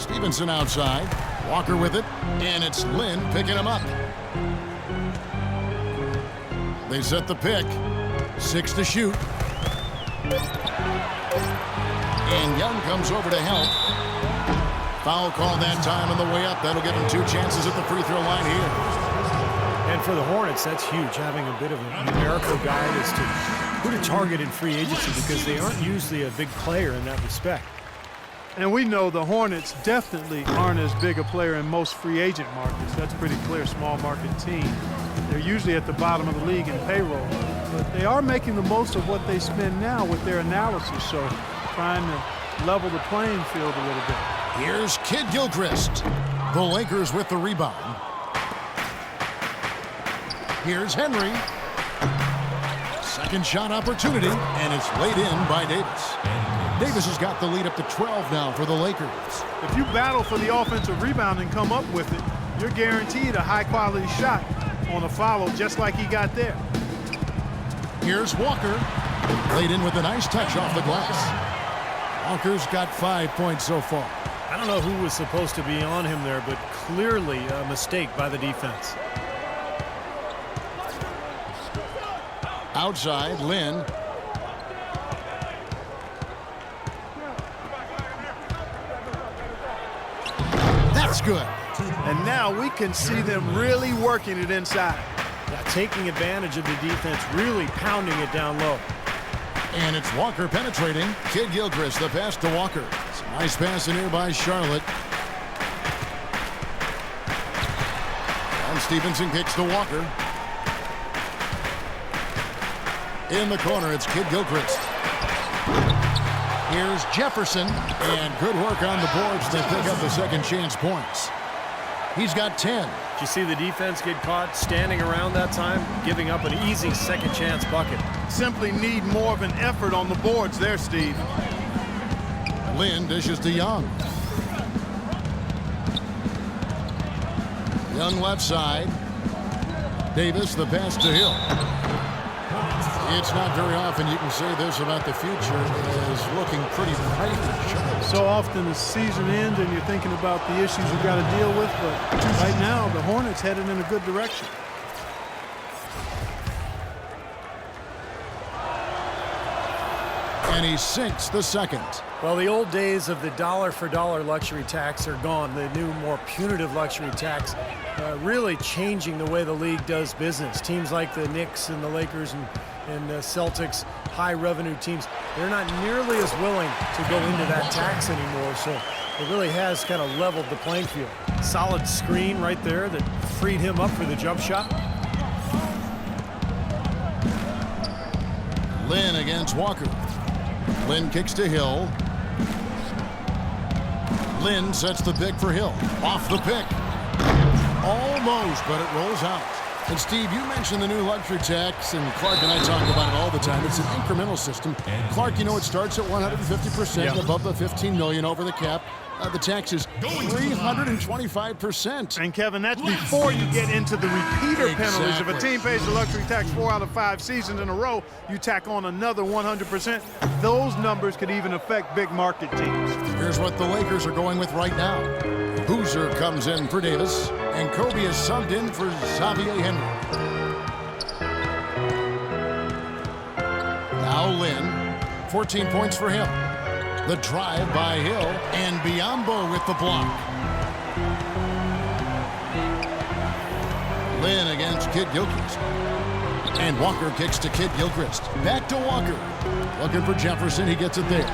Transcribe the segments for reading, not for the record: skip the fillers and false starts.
Stevenson outside. Walker with it. And it's Lynn picking him up. They set the pick. 6 to shoot. And Young comes over to help. Foul call that time on the way up. That'll give him 2 chances at the free throw line here. And for the Hornets, that's huge, having a bit of a numerical guide as to who to target in free agency, because they aren't usually a big player in that respect. And we know the Hornets definitely aren't as big a player in most free agent markets. That's pretty clear, small market team. They're usually at the bottom of the league in payroll. But they are making the most of what they spend now with their analysis, so trying to level the playing field a little bit. Here's Kid Gilchrist. The Lakers with the rebound. Here's Henry. Second shot opportunity, and it's laid in by Davis. Davis has got the lead up to 12 now for the Lakers. If you battle for the offensive rebound and come up with it, you're guaranteed a high-quality shot on a follow just like he got there. Here's Walker. Laid in with a nice touch off the glass. Walker's got 5 points so far. I don't know who was supposed to be on him there, but clearly a mistake by the defense. Outside, Lynn. That's good. And now we can see them really working it inside. Yeah, taking advantage of the defense, really pounding it down low. And it's Walker penetrating. Kid Gilchrist, the pass to Walker. It's a nice pass in here by Charlotte. And Stevenson kicks to Walker. In the corner, it's Kid Gilchrist. Here's Jefferson. And good work on the boards to pick up the second chance points. He's got 10. Did you see the defense get caught standing around that time, giving up an easy second chance bucket? Simply need more of an effort on the boards there, Steve. Lynn dishes to Young. Young left side. Davis, the pass to Hill. It's not very often you can say this about the future. It is looking pretty bright. So often the season ends and you're thinking about the issues you've got to deal with, but right now the Hornets headed in a good direction. And he sinks the second. Well, the old days of the dollar-for-dollar luxury tax are gone. The new, more punitive luxury tax really changing the way the league does business. Teams like the Knicks and the Lakers and the Celtics, high-revenue teams, they're not nearly as willing to go into that tax anymore. So it really has kind of leveled the playing field. Solid screen right there that freed him up for the jump shot. Lynn against Walker. Lynn kicks to Hill. Lynn sets the pick for Hill. Off the pick. Almost, but it rolls out. And Steve, you mentioned the new luxury tax, and Clark and I talk about it all the time. It's an incremental system. Clark, you know, it starts at 150% above the $15 million over the cap. The tax is 325%. And Kevin, that's before you get into the repeater penalties. If a team pays the luxury tax 4 out of 5 seasons in a row, you tack on another 100%. Those numbers could even affect big market teams. Here's what the Lakers are going with right now. Boozer comes in for Davis, and Kobe is subbed in for Xavier Henry. Now Lynn, 14 points for him. The drive by Hill, and Biyombo with the block. Lynn against Kid Gilchrist. And Walker kicks to Kid Gilchrist. Back to Walker. Looking for Jefferson, he gets it there.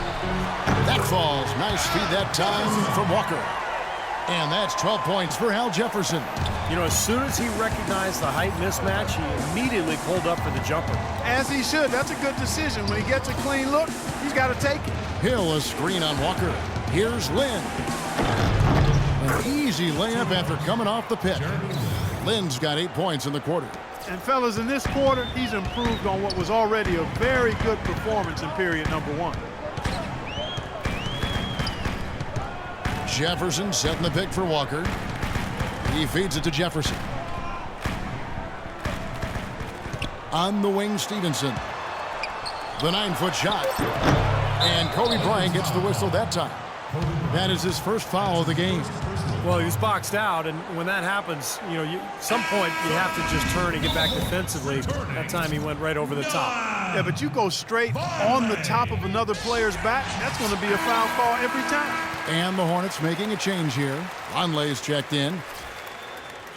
That falls. Nice feed that time from Walker. And that's 12 points for Al Jefferson. You know, as soon as he recognized the height mismatch, he immediately pulled up for the jumper. As he should. That's a good decision. When he gets a clean look, he's got to take it. Hill, a screen on Walker. Here's Lynn. An easy layup after coming off the pick. Lynn's got 8 points in the quarter. And fellas, in this quarter, he's improved on what was already a very good performance in period number 1. Jefferson setting the pick for Walker. He feeds it to Jefferson. On the wing, Stevenson. The 9-foot shot. And Kobe Bryant gets the whistle that time. That is his first foul of the game. Well, he was boxed out, and when that happens, you know, some point you have to just turn and get back defensively. That time he went right over the top. Yeah, but you go straight on the top of another player's back, that's going to be a foul call every time. And the Hornets making a change here. Vonleh's checked in.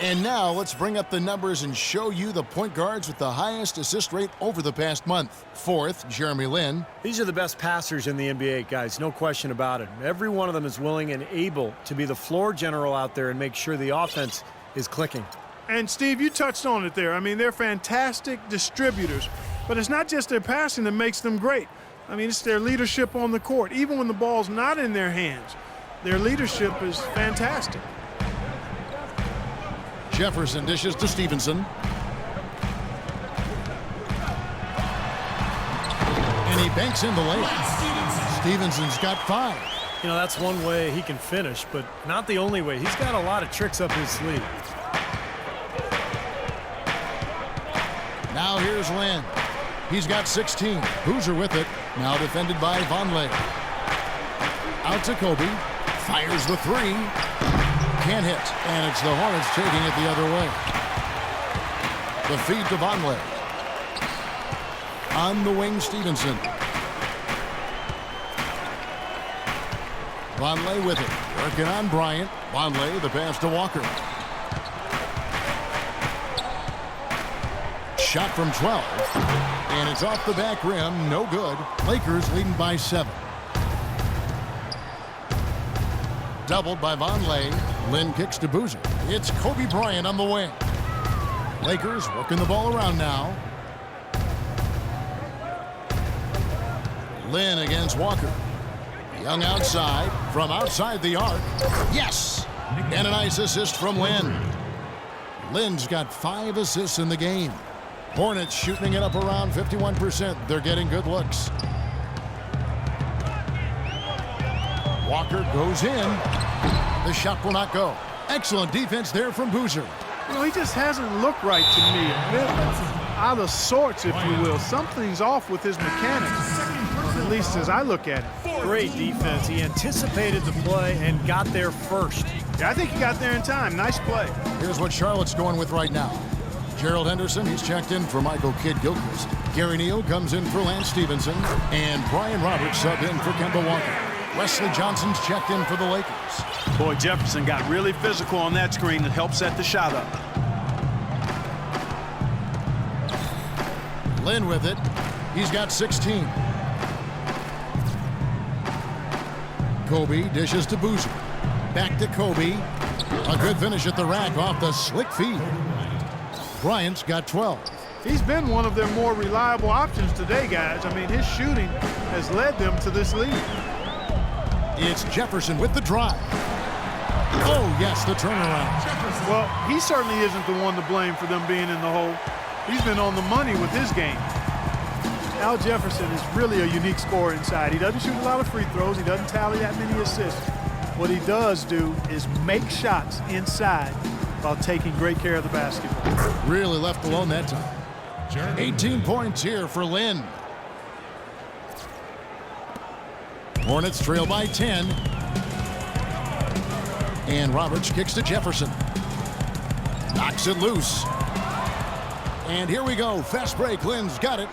And now let's bring up the numbers and show you the point guards with the highest assist rate over the past month. Fourth, Jeremy Lin. These are the best passers in the NBA, guys, no question about it. Every one of them is willing and able to be the floor general out there and make sure the offense is clicking. And, Steve, you touched on it there. I mean, they're fantastic distributors, but it's not just their passing that makes them great. I mean, it's their leadership on the court. Even when the ball's not in their hands, their leadership is fantastic. Jefferson dishes to Stevenson. And he banks in the layup. Stevenson's got 5. You know, that's one way he can finish, but not the only way. He's got a lot of tricks up his sleeve. Now here's Lin. He's got 16. Boozer with it. Now defended by Vonleh. Out to Kobe. Fires the 3. Can't hit. And it's the Hornets taking it the other way. The feed to Vonleh. On the wing, Stevenson. Vonleh with it. Working on Bryant. Vonleh, the pass to Walker. Shot from 12. And it's off the back rim. No good. Lakers leading by 7. Doubled by Vonleh. Lin kicks to Boozer. It's Kobe Bryant on the wing. Lakers working the ball around now. Lin against Walker. Young outside. From outside the arc. Yes! And a nice assist from Lin. Lin's got 5 assists in the game. Hornets shooting it up around 51%. They're getting good looks. Walker goes in. The shot will not go. Excellent defense there from Boozer. You know, he just hasn't looked right to me. A bit out of sorts, if you will. Something's off with his mechanics, at least as I look at it. Great defense. He anticipated the play and got there first. Yeah, I think he got there in time. Nice play. Here's what Charlotte's going with right now. Gerald Henderson, he's checked in for Michael Kidd-Gilchrist. Gary Neal comes in for Lance Stevenson. And Brian Roberts sub in for Kemba Walker. Wesley Johnson's checked in for the Lakers. Boy, Jefferson got really physical on that screen and helped set the shot up. Lin with it. He's got 16. Kobe dishes to Boozer. Back to Kobe. A good finish at the rack off the slick feed. Bryant's got 12. He's been one of their more reliable options today, guys. I mean, his shooting has led them to this lead. It's Jefferson with the drive. Oh, yes, the turnaround. Well, he certainly isn't the one to blame for them being in the hole. He's been on the money with his game. Al Jefferson is really a unique scorer inside. He doesn't shoot a lot of free throws. He doesn't tally that many assists. What he does do is make shots inside while taking great care of the basketball. Really left alone that time. 18 points here for Lin. Hornets trail by 10. And Roberts kicks to Jefferson. Knocks it loose. And here we go. Fast break. Lin's got it.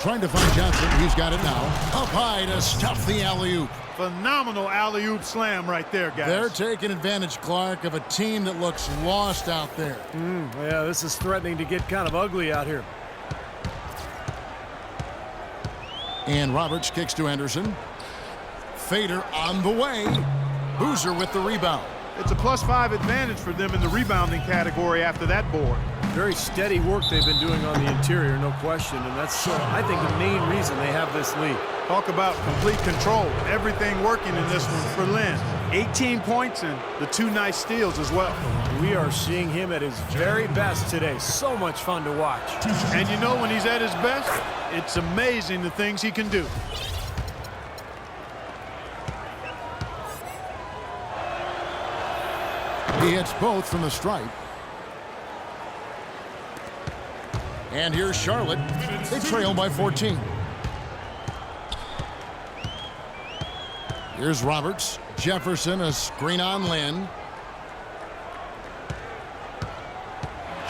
Trying to find Johnson. He's got it now. Up high to stuff the alley-oop. Phenomenal alley-oop slam right there, guys. They're taking advantage, Clark, of a team that looks lost out there. Yeah, this is threatening to get kind of ugly out here. And Roberts kicks to Anderson. Fader on the way. Boozer with the rebound. It's a +5 advantage for them in the rebounding category after that board. Very steady work they've been doing on the interior, no question, and that's, I think, the main reason they have this lead. Talk about complete control. Everything working in this one for Lin. 18 points and the 2 nice steals as well. We are seeing him at his very best today. So much fun to watch. And you know when he's at his best, it's amazing the things he can do. He hits both from the stripe. And here's Charlotte. They trail by 14. Here's Roberts. Jefferson, a screen on Lynn.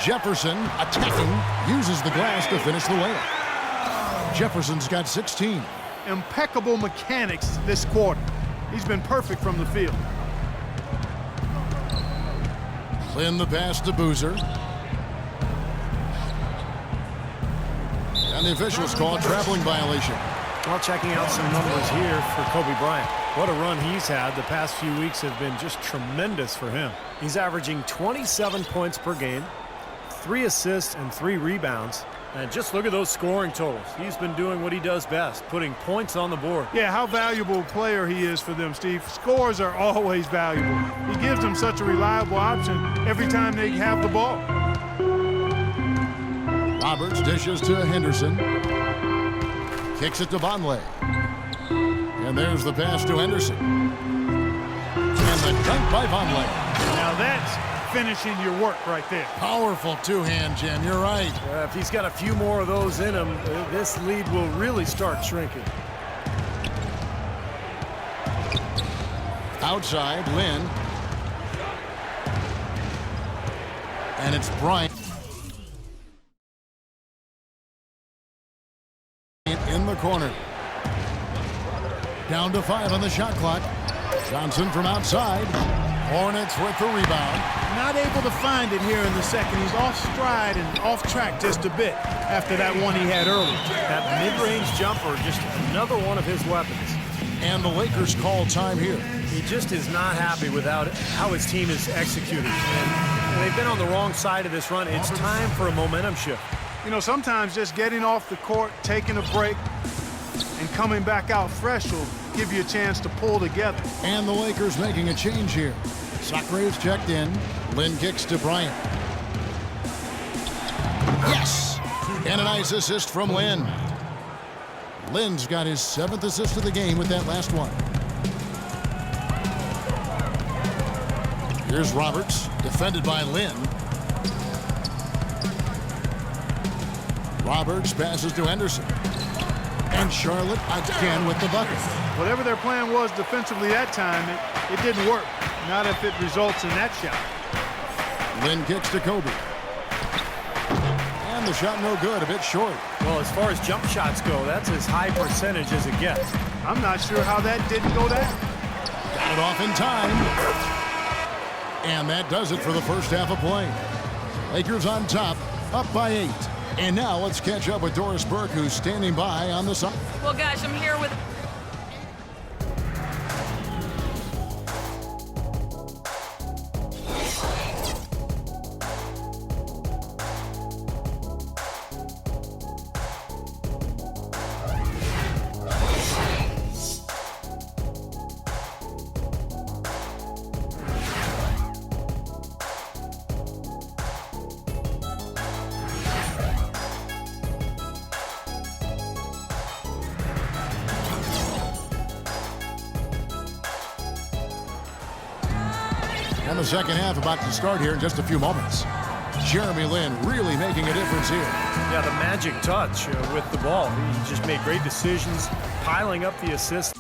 Jefferson attacking, uses the glass to finish the layup. Jefferson's got 16. Impeccable mechanics this quarter. He's been perfect from the field. Lynn the pass to Boozer. And the officials call a traveling violation. Well, checking out some numbers here for Kobe Bryant. What a run he's had. The past few weeks have been just tremendous for him. He's averaging 27 points per game, 3 assists and 3 rebounds. And just look at those scoring totals. He's been doing what he does best, putting points on the board. Yeah, how valuable a player he is for them, Steve. Scores are always valuable. He gives them such a reliable option every time they have the ball. Roberts dishes to Henderson. Kicks it to Vonleh. And there's the pass to Henderson. And the dunk by Vonleh. Now that's finishing your work right there. Powerful two-hand jam, you're right. If he's got a few more of those in him, this lead will really start shrinking. Outside, Lynn. And it's Bryant. In the corner. Down to 5 on the shot clock. Johnson from outside. Hornets with the rebound. Not able to find it here in the second. He's off stride and off track just a bit after that one he had earlier. That mid-range jumper, just another one of his weapons. And the Lakers call time here. He just is not happy with how his team is executing. And they've been on the wrong side of this run. It's time for a momentum shift. You know, sometimes just getting off the court, taking a break, and coming back out fresh will give you a chance to pull together. And the Lakers making a change here. Sacrae's checked in. Lynn kicks to Bryant. Yes! And a nice assist from Lynn. Lynn's got his 7th assist of the game with that last one. Here's Roberts, defended by Lynn. Roberts passes to Henderson. And Charlotte again with the bucket. Whatever their plan was defensively that time, it didn't work. Not if it results in that shot. Lynn kicks to Kobe. And the shot no good, a bit short. Well, as far as jump shots go, that's as high percentage as it gets. I'm not sure how that didn't go down. Got it off in time. And that does it for the first half of play. Lakers on top, up by 8. And now let's catch up with Doris Burke, who's standing by on the side. Well, guys, I'm here with... And the second half about to start here in just a few moments. Jeremy Lin really making a difference here. Yeah, the magic touch with the ball. He just made great decisions, piling up the assists.